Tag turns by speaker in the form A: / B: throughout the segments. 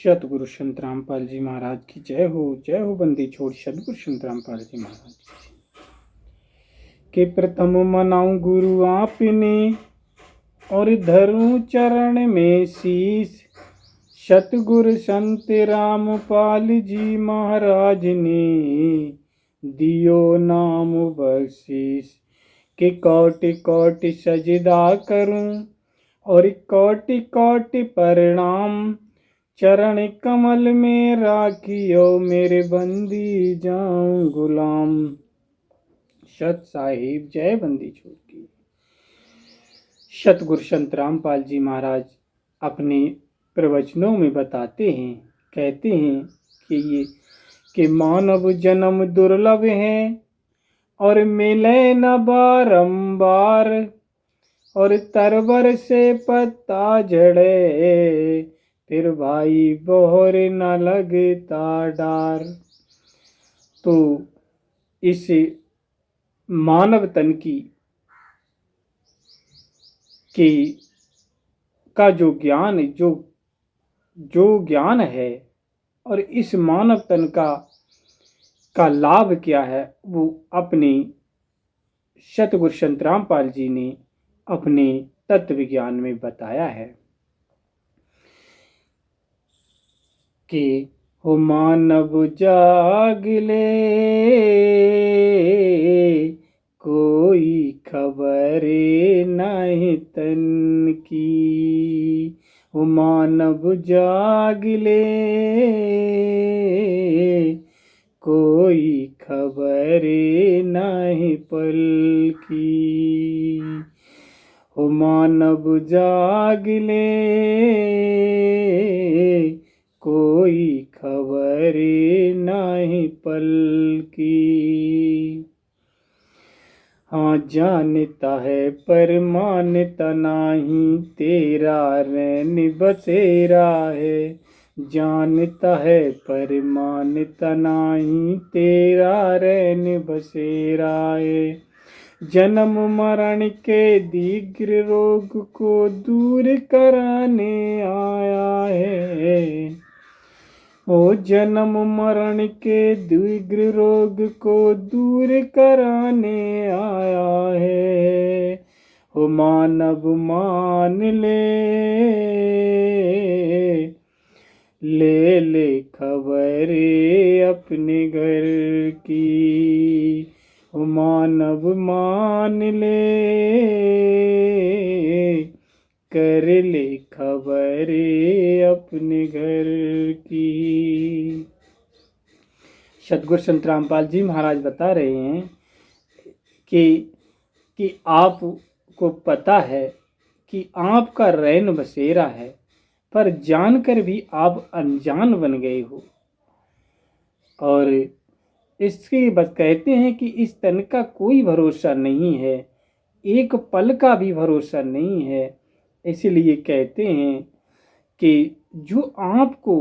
A: सतगुरु संत रामपाल जी महाराज की जय हो बंदी छोड़ सतगुरु संत रामपाल जी महाराज की के प्रथम मनाऊं गुरु आपने और धरूं चरण में शीश। सतगुरु संत रामपाल जी महाराज ने दियो नाम बख्शीश के कोटि कोटि सजदा करूं और कोटि कोटि प्रणाम। चरण कमल में राखियो मेरे बंदी जाऊं गुलाम। सत साहिब जय बंदी छोड़ की। सतगुरु संत रामपाल जी महाराज अपने प्रवचनों में बताते हैं, कहते हैं कि मानव जन्म दुर्लभ है और मिले न बारंबार, और तरबर से पत्ता झड़े फिर भाई बोहर न लगता डार। तो इस मानव तन की का जो ज्ञान है और इस मानव तन का लाभ क्या है, वो अपने सतगुरु संत रामपाल जी ने अपने तत्व विज्ञान में बताया है कि हो मानव जाग ले कोई खबर नहीं तन की। हो मानव जाग ले कोई खबर नहीं पल की। हो मानव जाग ले कोई खबर नहीं पल की। हाँ जानता है पर मानता नहीं, तेरा रैन बसेरा है। जानता है पर मानता नहीं, तेरा रैन बसेरा है। जन्म मरण के दीर्घ रोग को दूर कराने आया है। ओ जन्म मरण के दीर्घ रोग को दूर कराने आया है। ओ मानव मान ले खबर अपने घर की। ओ मानव मान ले कर ले खबर अपने घर की। सतगुरु संत रामपाल जी महाराज बता रहे हैं कि आपको पता है कि आपका रैन बसेरा है, पर जानकर भी आप अनजान बन गए हो। और इसके बस कहते हैं कि इस तन का कोई भरोसा नहीं है, एक पल का भी भरोसा नहीं है। इसलिए कहते हैं कि जो आपको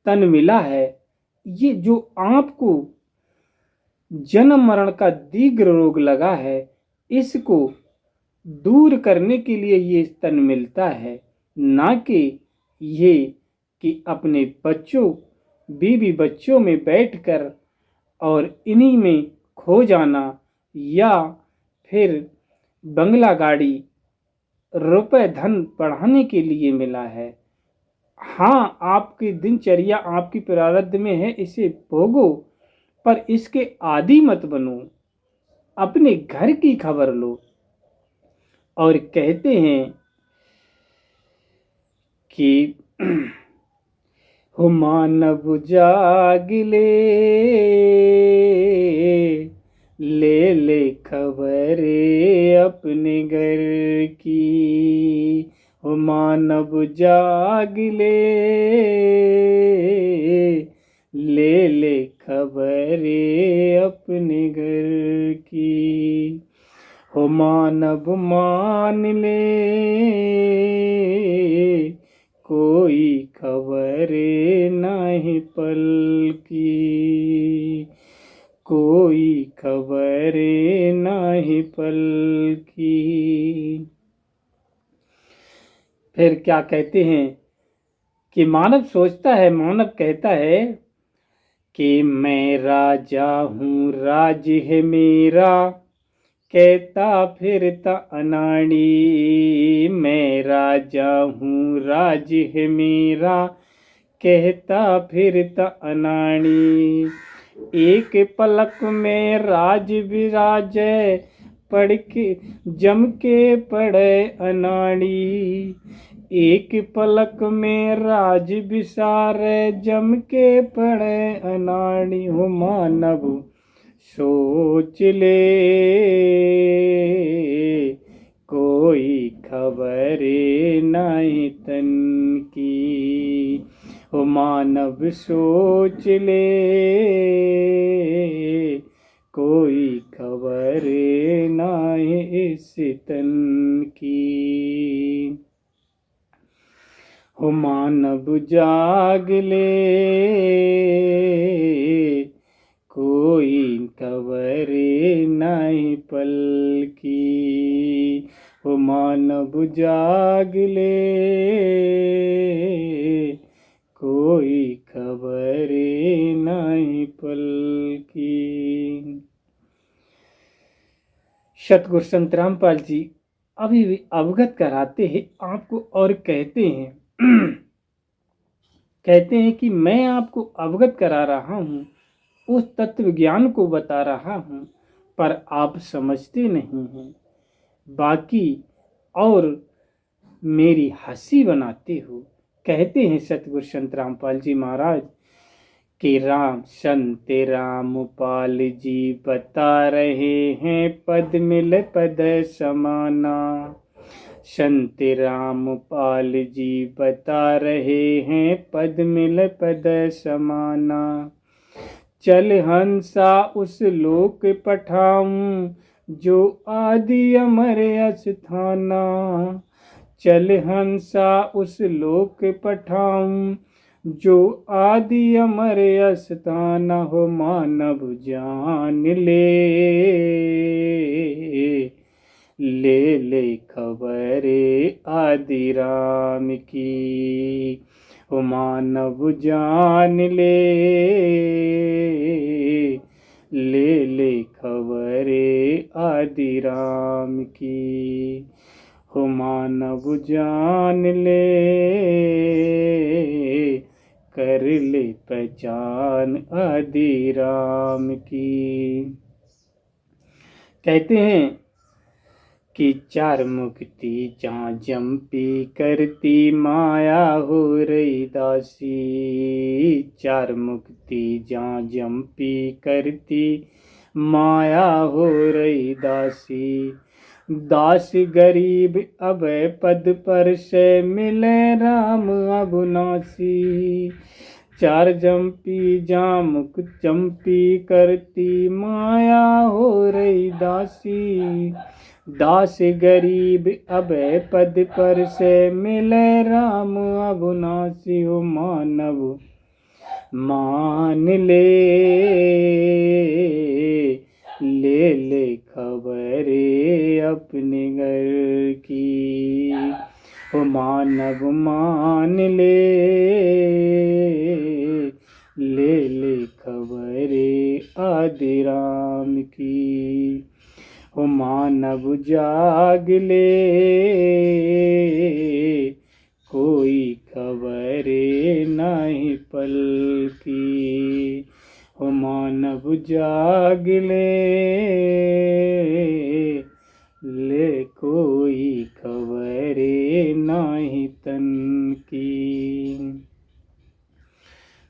A: तन मिला है, ये जो आपको जन्म मरण का दीर्घ रोग लगा है, इसको दूर करने के लिए ये तन मिलता है, ना कि ये कि अपने बच्चों बीवी बच्चों में बैठकर और इन्हीं में खो जाना, या फिर बंगला गाड़ी रुपए धन बढ़ाने के लिए मिला है। हाँ, आपकी दिनचर्या आपकी प्रारब्ध में है, इसे भोगो, पर इसके आदी मत बनो। अपने घर की खबर लो। और कहते हैं कि हो मानव जाग ले खबर अपने घर की। हो मानव जाग ले खबर अपने घर की। हो मानव मान ले कोई खबर नहीं पल की। कोई खबर नहीं पल की। फिर क्या कहते हैं कि मानव सोचता है, मानव कहता है कि मैं राजा हूँ, राज है मेरा, कहता फिरता अनाड़ी। मैं राजा हूँ, राज है मेरा, कहता फिरता अनाड़ी। एक पलक में राज विराजे, पढ़ के जम के पड़े अनाड़ी। एक पलक में राज विसारे, जम के पड़े अनाड़ी। हो मानव सोच ले, कोई खबर नहीं तन की। हो मानव सोच ले, कोई खबर नहीं इस तन की। हो मानव जाग ले, कोई खबर नहीं पल की। हो मानव जाग ले, कोई खबर नहीं पल की। सतगुरु संत रामपाल जी अभी भी अवगत कराते हैं आपको और कहते हैं कहते हैं कि मैं आपको अवगत करा रहा हूँ, उस तत्व ज्ञान को बता रहा हूँ, पर आप समझते नहीं हैं। बाकी और मेरी हंसी बनाते हो। कहते हैं सतगुरु संत रामपाल जी महाराज कि राम संत रामपाल जी बता रहे हैं, पद मिल पद समाना। संत रामपाल जी बता रहे हैं, पद मिल पद समाना। चल हंसा उस लोक पठाऊं, जो आदि अमर अस्थाना। चल हंसा उस लोक पठाऊं, जो आदि अमर अस्थाना। हो मानव जान ले, ले खबर आदि राम की। हो मानव जान ले, ले खबर आदि राम की। हो मानव जान ले, कर ले पहचान आदि राम की। कहते हैं कि चार मुक्ति जहाँ जंपी करती, माया हो रही दासी। चार मुक्ति जहाँ जंपी करती, माया हो रही दासी। दास गरीब अभय पद पर से, मिले राम अबुनासी। चार जंपी जहाँ मुख जंपी करती, माया हो रही दासी। दास गरीब अभय पद पर से, मिले राम अबुनासी। हो मानव मान ले, ले खबर अपने घर की। हो मानव मान ले, ले खबर आदि राम की। हो मानव जाग ले, कोई खबर नहीं पल की। हो मानव जाग ले कोई खबर नहीं तन की।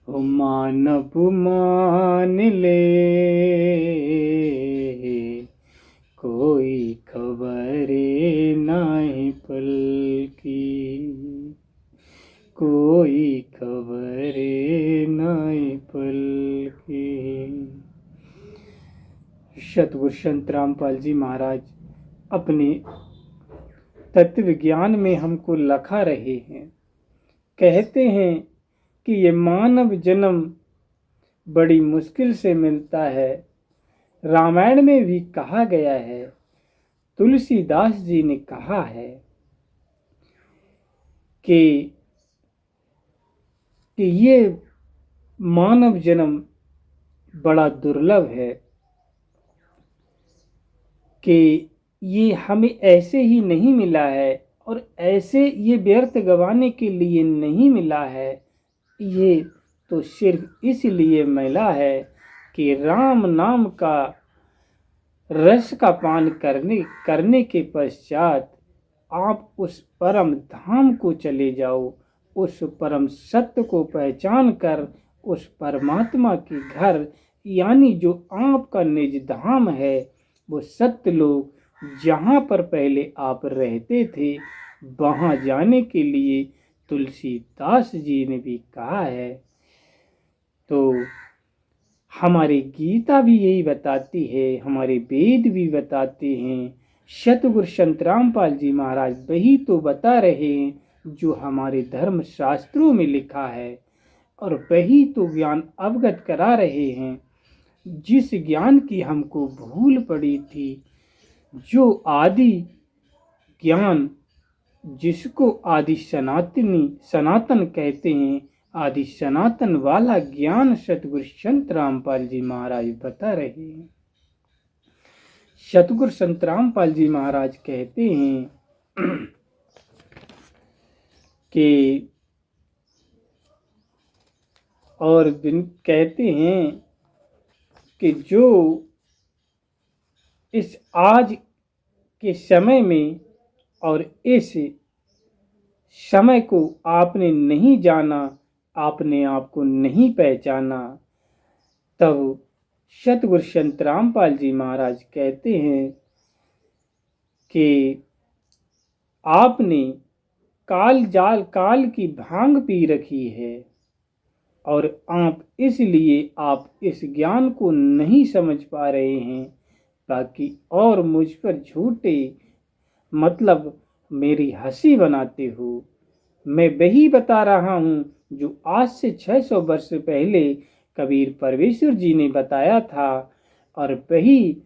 A: हो मानव मान ले, कोई खबर नहीं पल की। कोई खबर नहीं पल की। सतगुरु संत रामपाल जी महाराज अपने तत्व ज्ञान में हमको लखा रहे हैं। कहते हैं कि ये मानव जन्म बड़ी मुश्किल से मिलता है। रामायण में भी कहा गया है, तुलसीदास जी ने कहा है कि कि ये मानव जन्म बड़ा दुर्लभ है, कि ये हमें ऐसे ही नहीं मिला है और ऐसे ये व्यर्थ गंवाने के लिए नहीं मिला है। ये तो सिर्फ इसलिए मिला है कि राम नाम का रस का पान करने के पश्चात आप उस परम धाम को चले जाओ, उस परम सत्य को पहचान कर उस परमात्मा के घर यानी जो आपका निज धाम है, वो सत्य लोक जहाँ पर पहले आप रहते थे, वहाँ जाने के लिए तुलसीदास जी ने भी कहा है। तो हमारी गीता भी यही बताती है, हमारे वेद भी बताते हैं, सतगुरु संत रामपाल जी महाराज वही तो बता रहे हैं जो हमारे धर्म शास्त्रों में लिखा है, और वही तो ज्ञान अवगत करा रहे हैं जिस ज्ञान की हमको भूल पड़ी थी। जो आदि ज्ञान, जिसको आदि सनातन कहते हैं, आदि सनातन वाला ज्ञान सतगुरु संत रामपाल जी महाराज बता रहे हैं। सतगुरु संत रामपाल जी महाराज कहते हैं कि और कहते हैं कि जो इस आज के समय में और इस समय को आपने नहीं जाना, आपने आप को नहीं पहचाना, तब सतगुरु संत रामपाल जी महाराज कहते हैं कि आपने काल की भांग पी रखी है और आप इसलिए आप इस ज्ञान को नहीं समझ पा रहे हैं, बाकी और मुझ पर झूठे मतलब मेरी हंसी बनाते हो। मैं वही बता रहा हूँ जो आज से 600 वर्ष पहले कबीर परमेश्वर जी ने बताया था, और वही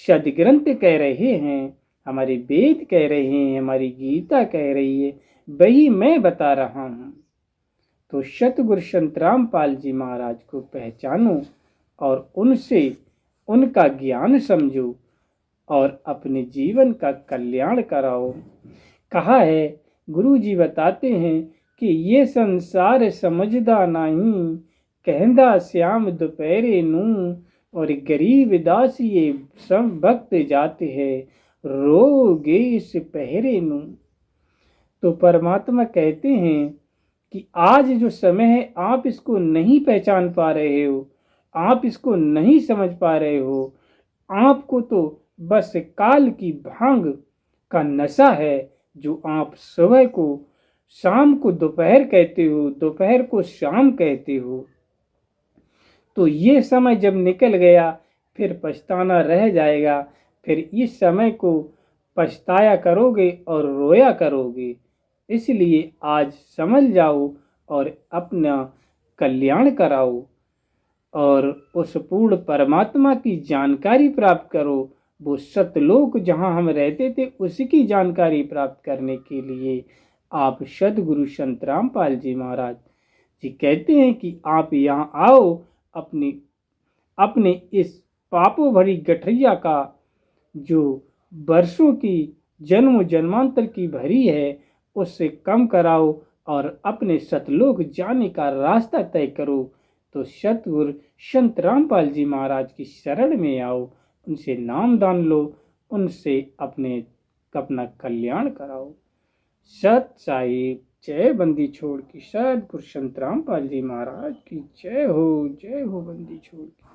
A: सदग्रंथ कह रहे हैं, हमारे वेद कह रहे हैं, हमारी गीता कह रही है, वही मैं बता रहा हूँ। तो सतगुरु संत रामपाल जी महाराज को पहचानो और उनसे उनका ज्ञान समझो और अपने जीवन का कल्याण कराओ। कहा है, गुरु जी बताते हैं कि ये संसार समझदा नहीं, कहंदा श्याम दोपहरे नू, और गरीब दास ये सब भक्त जाते हैं, रोगे इस पहरे नू। तो परमात्मा कहते हैं कि आज जो समय है आप इसको नहीं पहचान पा रहे हो, आप इसको नहीं समझ पा रहे हो, आपको तो बस काल की भांग का नशा है, जो आप सुबह को शाम को दोपहर कहते हो, दोपहर को शाम कहते हो। तो ये समय जब निकल गया फिर पछताना रह जाएगा, फिर इस समय को पछताया करोगे और रोया करोगे। इसलिए आज समझ जाओ और अपना कल्याण कराओ और उस पूर्ण परमात्मा की जानकारी प्राप्त करो। वो सतलोक जहाँ हम रहते थे उसकी जानकारी प्राप्त करने के लिए आप सदगुरु संत रामपाल जी महाराज जी कहते हैं कि आप यहाँ आओ, अपनी अपने इस पापों भरी गठरिया का जो वर्षों की जन्म जन्मांतर की भरी है उससे कम कराओ और अपने सतलोक जाने का रास्ता तय करो। तो सतगुरु संत रामपाल जी महाराज की शरण में आओ, उनसे नाम दान लो, उनसे अपना कल्याण कराओ। सत साहिब जय। बंदी छोड़ की सतगुरु संत रामपाल जी महाराज की जय हो, जय हो बंदी छोड़ की।